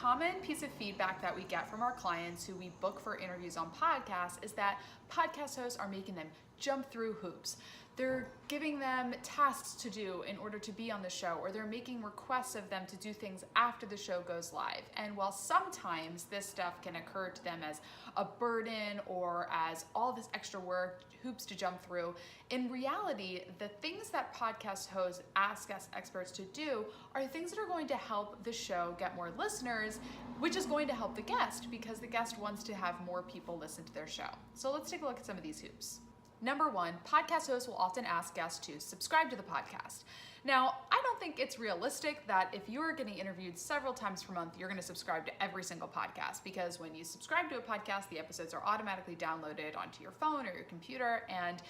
common piece of feedback that we get from our clients who we book for interviews on podcasts is that podcast hosts are making them jump through hoops. They're giving them tasks to do in order to be on the show, or they're making requests of them to do things after the show goes live. And while sometimes this stuff can occur to them as a burden or as all this extra work, hoops to jump through, in reality, the things that podcast hosts ask us experts to do are things that are going to help the show get more listeners, which is going to help the guest because the guest wants to have more people listen to their show. So let's take a look at some of these hoops. Number one, podcast hosts will often ask guests to subscribe to the podcast. Now, I don't think it's realistic that if you're getting interviewed several times per month, you're going to subscribe to every single podcast, because when you subscribe to a podcast, the episodes are automatically downloaded onto your phone or your computer, and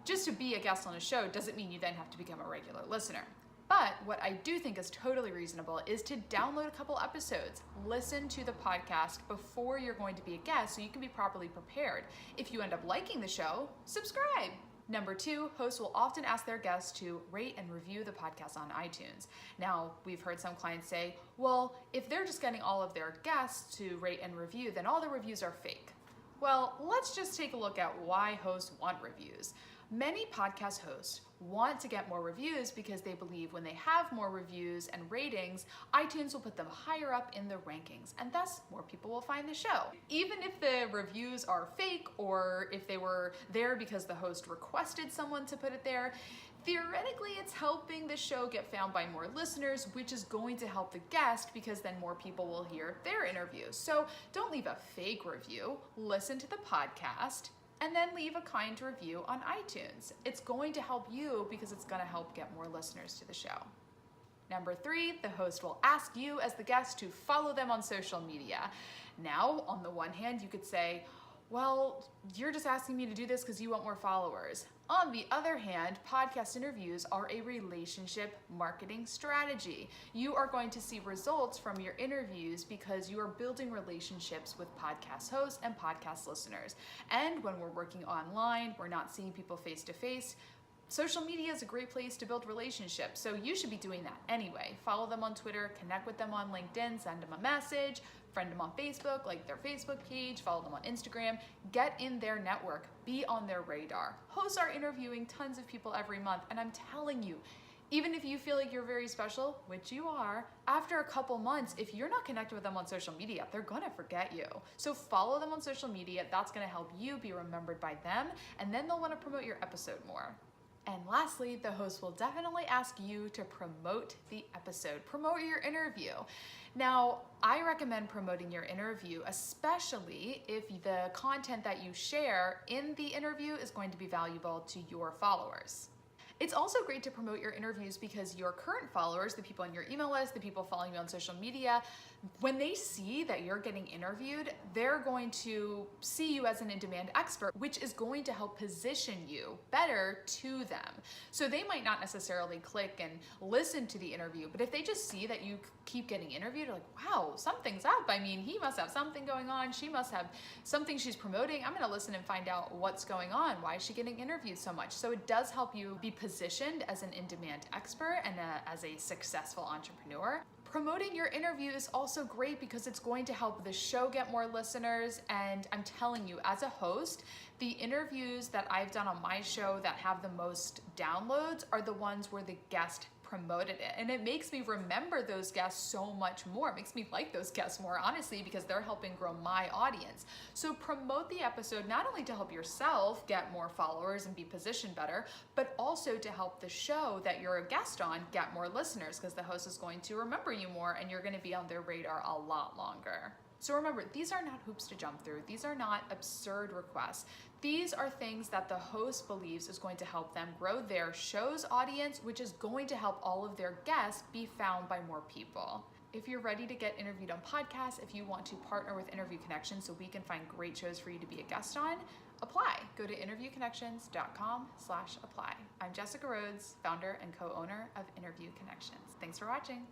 just to be a guest on a show doesn't mean you then have to become a regular listener. But what I do think is totally reasonable is to download a couple episodes, listen to the podcast before you're going to be a guest so you can be properly prepared. If you end up liking the show, subscribe. Number two, hosts will often ask their guests to rate and review the podcast on iTunes. Now, we've heard some clients say, well, if they're just getting all of their guests to rate and review, then all the reviews are fake. Well, let's just take a look at why hosts want reviews. Many podcast hosts want to get more reviews because they believe when they have more reviews and ratings, iTunes will put them higher up in the rankings, and thus more people will find the show. Even if the reviews are fake, or if they were there because the host requested someone to put it there, theoretically it's helping the show get found by more listeners, which is going to help the guest because then more people will hear their interview. So don't leave a fake review, listen to the podcast, and then leave a kind review on iTunes. It's going to help you because it's going to help get more listeners to the show. Number three, the host will ask you as the guest to follow them on social media. Now, on the one hand, you could say, well, you're just asking me to do this because you want more followers. On the other hand, podcast interviews are a relationship marketing strategy. You are going to see results from your interviews because you are building relationships with podcast hosts and podcast listeners. And when we're working online, we're not seeing people face to face. Social media is a great place to build relationships, so you should be doing that anyway. Follow them on Twitter, connect with them on LinkedIn, send them a message, friend them on Facebook, like their Facebook page, follow them on Instagram, get in their network, be on their radar. Hosts are interviewing tons of people every month, and I'm telling you, even if you feel like you're very special, which you are, after a couple months, if you're not connected with them on social media, they're gonna forget you. So follow them on social media, that's gonna help you be remembered by them, and then they'll wanna promote your episode more. And lastly, the host will definitely ask you to promote the episode, promote your interview. Now, I recommend promoting your interview, especially if the content that you share in the interview is going to be valuable to your followers. It's also great to promote your interviews because your current followers, the people on your email list, the people following you on social media, when they see that you're getting interviewed, they're going to see you as an in-demand expert, which is going to help position you better to them. So they might not necessarily click and listen to the interview, but if they just see that you keep getting interviewed, they're like, wow, something's up. I mean, he must have something going on. She must have something she's promoting. I'm gonna listen and find out what's going on. Why is she getting interviewed so much? So it does help you be positioned as an in-demand expert and as a successful entrepreneur. Promoting your interview is also great because it's going to help the show get more listeners, and I'm telling you, as a host, the interviews that I've done on my show that have the most downloads are the ones where the guest promoted it, and it makes me remember those guests so much more. It makes me like those guests more, honestly, because they're helping grow my audience. So promote the episode not only to help yourself get more followers and be positioned better, but also to help the show that you're a guest on get more listeners, because the host is going to remember you more and you're going to be on their radar a lot longer. So remember, these are not hoops to jump through. These are not absurd requests. These are things that the host believes is going to help them grow their show's audience, which is going to help all of their guests be found by more people. If you're ready to get interviewed on podcasts, if you want to partner with Interview Connections so we can find great shows for you to be a guest on, apply. Go to interviewconnections.com/apply. I'm Jessica Rhodes, founder and co-owner of Interview Connections. Thanks for watching.